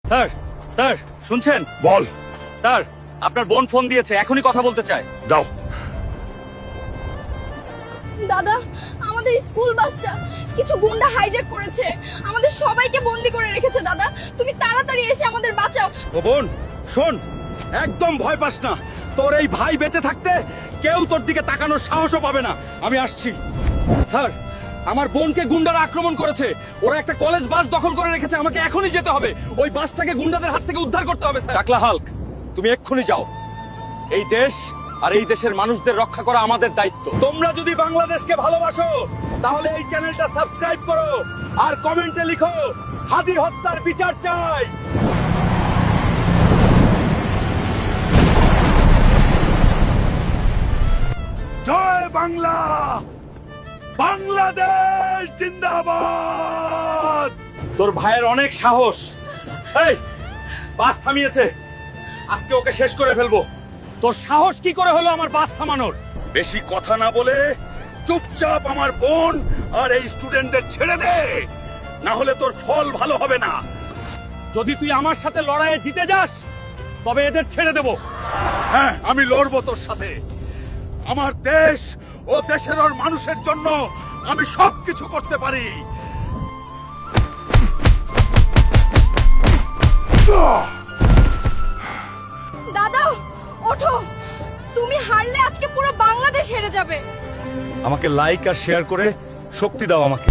Sir sir শুনছেন? বল। Sir আপনার বোন ফোন দিয়েছে, এখনই কথা বলতে চায়। দাও। দাদা, আমাদের স্কুল বাসটা কিছু গুন্ডা হাইজ্যাক করেছে, আমাদের সবাইকে বন্দি করে রেখেছে। দাদা, তুমি তাড়াতাড়ি এসে আমাদের বাঁচাও। ও বোন শোন, একদম ভয় পাস না। তোর এই ভাই বেঁচে থাকতে কেউ তোর দিকে তাকানোর সাহসও পাবে না। আমি আসছি। স্যার, আমার বোনকে গুন্ডারা আক্রমণ করেছে। ওরা একটা কলেজ বাস দখল করে রেখেছে, আমাকে এখনই যেতে হবে। ওই বাসটাকে গুন্ডাদের হাত থেকে উদ্ধার করতে হবে। টাকলা হাল্ক, তুমি এক্ষুনি যাও। এই দেশ আর এই দেশের মানুষদের রক্ষা করা আমাদের দায়িত্ব। তোমরা যদি বাংলাদেশকে ভালোবাসো তাহলে এই চ্যানেলটা সাবস্ক্রাইব করো আর কমেন্টে লিখো হাদি হত্যার বিচার চাই। জয় বাংলা, বাংলাদেশ জিন্দাবাদ। তোর ভাইয়ের অনেক সাহস। এই বাস থামিয়েছে, আজকে ওকে শেষ করে ফেলবো। তোর সাহস কি করে হলো আমার বাস থামানোর? বেশি কথা না বলে চুপচাপ আমার বোন আর এই স্টুডেন্টদের ছেড়ে দে, না হলে তোর ফল ভালো হবে না। যদি তুই আমার সাথে লড়াইয়ে জিতে যাস তবে এদের ছেড়ে দেব। হ্যাঁ, আমি লড়বো তোর সাথে। আমার দেশ ও দেশের ওর মানুষের জন্য আমি সবকিছু করতে পারি। দাদা, ওঠো। তুমি হারলে আজকে পুরো বাংলাদেশ হেরে যাবে। আমাকে লাইক আর শেয়ার করে শক্তি দাও আমাকে।